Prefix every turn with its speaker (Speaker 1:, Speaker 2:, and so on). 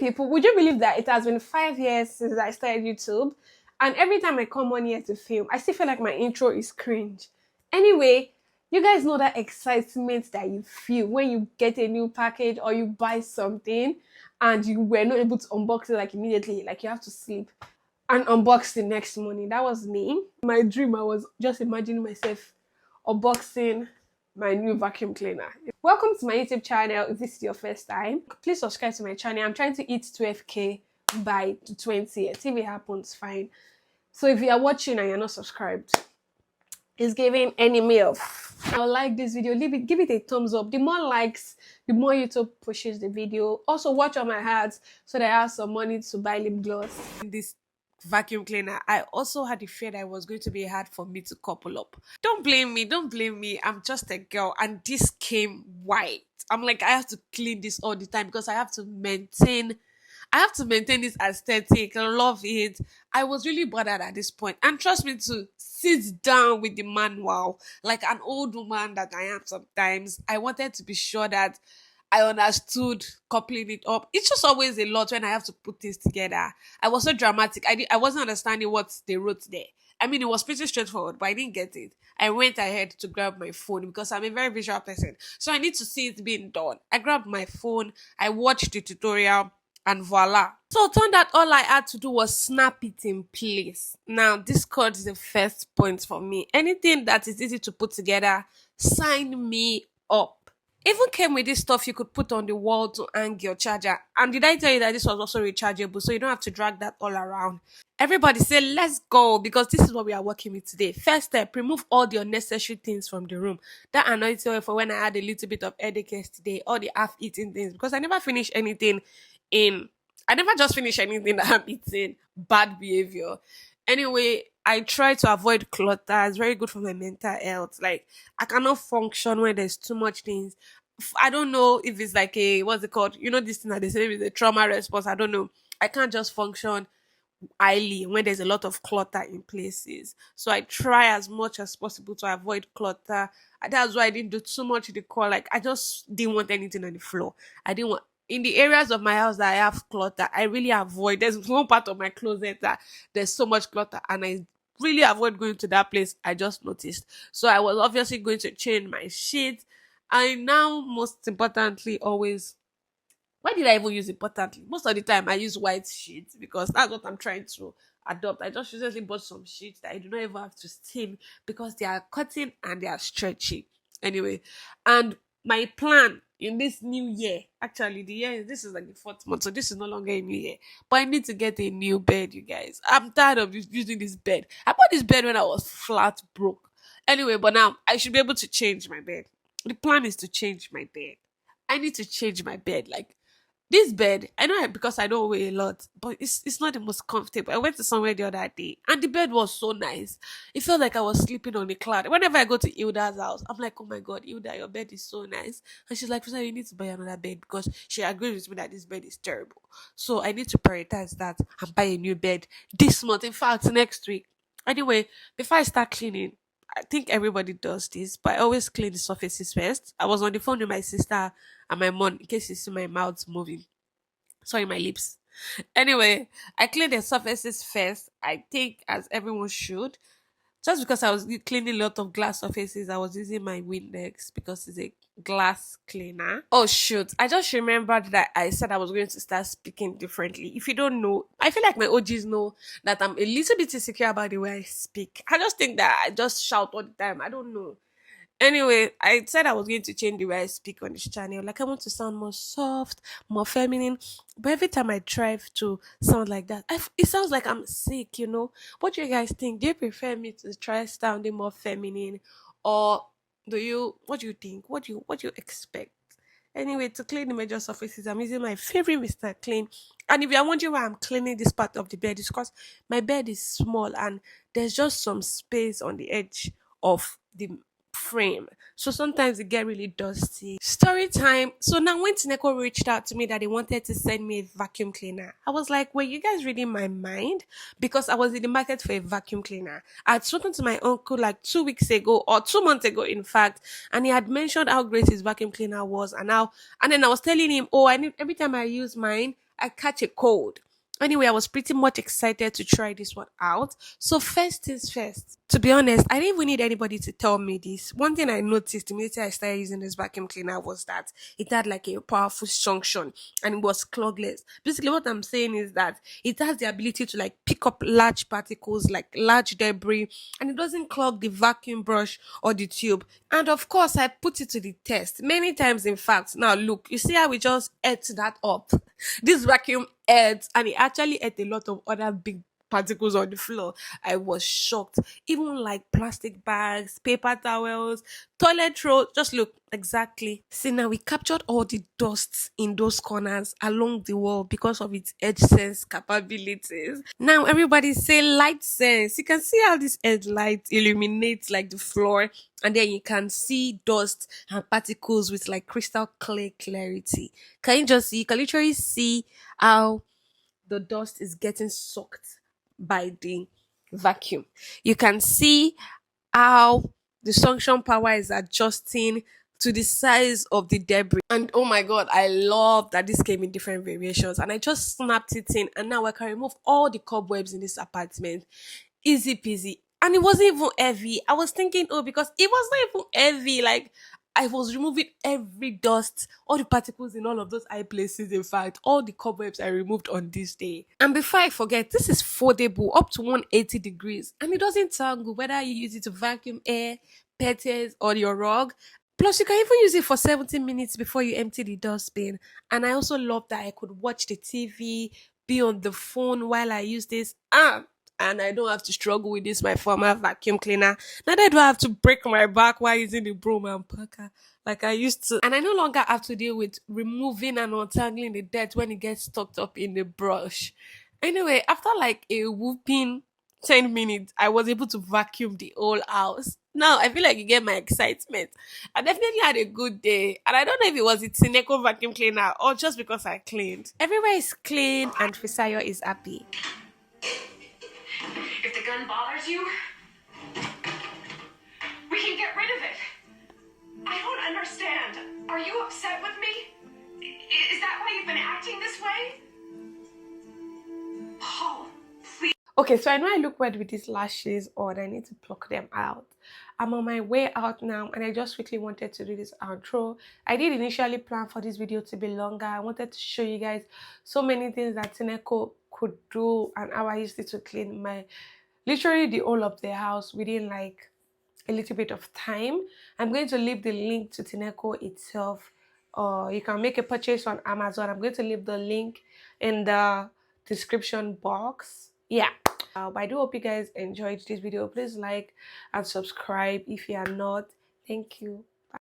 Speaker 1: people, would you believe that it has been 5 years since I started YouTube? And every time I come on here to film, I still feel like my intro is cringe. Anyway, you guys know that excitement that you feel when you get a new package or you buy something and you were not able to unbox it like immediately, like you have to sleep and unbox the next morning. That was me. My dream, I was just imagining myself unboxing my new vacuum cleaner. Welcome to my YouTube channel. If this is your first time, please subscribe to my channel. I'm trying to hit 12k by the 20th. If it happens, fine. So if you are watching and you're not subscribed, it's giving enemy of. I'll like this video, give it a thumbs up. The more likes, the more YouTube pushes the video. Also watch on my ads so that I have some money to buy lip gloss. This vacuum cleaner, I also had the fear that it was going to be hard for me to couple up. Don't blame me, I'm just a girl and this came white. I'm like, I have to clean this all the time because I have to maintain this aesthetic. I love it. I was really bothered at this point. And trust me, to sit down with the manual, like an old woman that I am sometimes, I wanted to be sure that I understood coupling it up. It's just always a lot when I have to put things together. I was so dramatic. I wasn't understanding what they wrote there. I mean, it was pretty straightforward, but I didn't get it. I went ahead to grab my phone because I'm a very visual person. So I need to see it being done. I grabbed my phone, I watched the tutorial, and voila. So it turned out all I had to do was snap it in place. Now, this cord is the first point for me. Anything that is easy to put together, sign me up. Even came with this stuff you could put on the wall to hang your charger. And did I tell you that this was also rechargeable, so you don't have to drag that all around? Everybody say, let's go, because this is what we are working with today. First step, remove all the unnecessary things from the room. That anointing oil for when I had a little bit of headache yesterday, all the half-eaten things, because I never finish anything in, I never just finish anything that I'm eating. Bad behavior. Anyway, I try to avoid clutter. It's very good for my mental health. Like, I cannot function when there's too much things. I don't know if it's like a, what's it called? You know, this thing that they say is a trauma response. I don't know. I can't just function highly when there's a lot of clutter in places. So I try as much as possible to avoid clutter. And that's why I didn't do too much decor. Like, I just didn't want anything on the floor. I didn't want, in the areas of my house that I have clutter, I really avoid. There's one part of my closet that there's so much clutter, and I really avoid going to that place. I just noticed. So I was obviously going to change my sheet. I now, most importantly, always, why did I even use importantly? Most of the time, I use white sheets because that's what I'm trying to adopt. I just recently bought some sheets that I do not even have to steam because they are cotton and they are stretchy. Anyway, and my plan in this new year, actually, this is like the 4th month, so this is no longer a new year. But I need to get a new bed, you guys. I'm tired of using this bed. I bought this bed when I was flat broke. Anyway, but now I should be able to change my bed. The plan is to change my bed. I need to change my bed. Like, this bed, I know because I don't weigh a lot, but it's not the most comfortable. I went to somewhere the other day and the bed was so nice. It felt like I was sleeping on a cloud. Whenever I go to Hilda's house, I'm like, oh my God, Hilda, your bed is so nice. And she's like, "Frieza, you need to buy another bed," because she agrees with me that this bed is terrible. So I need to prioritize that and buy a new bed this month. In fact, next week. Anyway, before I start cleaning, I think everybody does this, but I always clean the surfaces first. I was on the phone with my sister and my mom in case you see my mouth moving. Sorry, my lips. Anyway, I clean the surfaces first. I think as everyone should. Just because I was cleaning a lot of glass surfaces, I was using my Windex because it's a glass cleaner. Oh shoot, I just remembered that I said I was going to start speaking differently. If you don't know, I feel like my OGs know that I'm a little bit insecure about the way I speak. I just think that I just shout all the time. I don't know. Anyway, I said I was going to change the way I speak on this channel. Like, I want to sound more soft, more feminine. But every time I try to sound like that, it sounds like I'm sick, you know? What do you guys think? Do you prefer me to try sounding more feminine? Or what do you think? What do you expect? Anyway, to clean the major surfaces, I'm using my favorite Mr. Clean. And if you're wondering why I'm cleaning this part of the bed, it's because my bed is small and there's just some space on the edge of the frame. So sometimes it get really dusty. Story time. So now when Tineco reached out to me that they wanted to send me a vacuum cleaner, I was like, were you guys reading my mind? Because I was in the market for a vacuum cleaner. I had spoken to my uncle like 2 weeks ago or 2 months ago, in fact, and he had mentioned how great his vacuum cleaner was and then I was telling him, oh, I need every time I use mine, I catch a cold. Anyway, I was pretty much excited to try this one out. So first things first. To be honest, I didn't even need anybody to tell me this. One thing I noticed immediately I started using this vacuum cleaner was that it had like a powerful suction and it was clogless. Basically, what I'm saying is that it has the ability to like pick up large particles, like large debris, and it doesn't clog the vacuum brush or the tube. And of course, I put it to the test many times. In fact, now look, you see how we just ate that up. This vacuum ate, and it actually ate a lot of other big particles on the floor. I was shocked. Even like plastic bags, paper towels, toilet roll. Just look exactly. See, now we captured all the dust in those corners along the wall because of its edge sense capabilities. Now everybody say light sense. You can see how this edge light illuminates like the floor, and then you can see dust and particles with like crystal clear clarity. Can you just see? You can literally see how the dust is getting sucked by the vacuum. You can see how the suction power is adjusting to the size of the debris. And oh my god, I love that this came in different variations. And I just snapped it in, and now I can remove all the cobwebs in this apartment. Easy peasy. And it wasn't even heavy. I was thinking, oh, because it was not even heavy. Like I was removing every dust, all the particles in all of those eye places. In fact, all the cobwebs I removed on this day. And before I forget, this is foldable up to 180 degrees, and it doesn't tangle whether you use it to vacuum air, petals, or your rug. Plus, you can even use it for 70 minutes before you empty the dustbin. And I also love that I could watch the TV, be on the phone while I use this. And I don't have to struggle with this, my former vacuum cleaner. Neither do I have to break my back while using the broom and packer like I used to. And I no longer have to deal with removing and untangling the dirt when it gets stuck up in the brush. Anyway, after like a whooping 10 minutes, I was able to vacuum the whole house. Now I feel like you get my excitement. I definitely had a good day. And I don't know if it was a Tineco vacuum cleaner or just because I cleaned. Everywhere is clean and Fisayo is happy.
Speaker 2: If the gun bothers you, we can get rid of it. I don't understand. Are you upset with me? Is that why you've been acting this way? Paul, please.
Speaker 1: Okay, so I know I look weird with these lashes on. I need to pluck them out. I'm on my way out now, and I just quickly wanted to do this outro. I did initially plan for this video to be longer. I wanted to show you guys so many things that Tineco could do and how I used it to clean my literally the whole of the house within like a little bit of time. I'm going to leave the link to Tineco itself, or you can make a purchase on Amazon. I'm going to leave the link in the description box. Yeah. I do hope you guys enjoyed this video. Please like and subscribe if you are not. Thank you.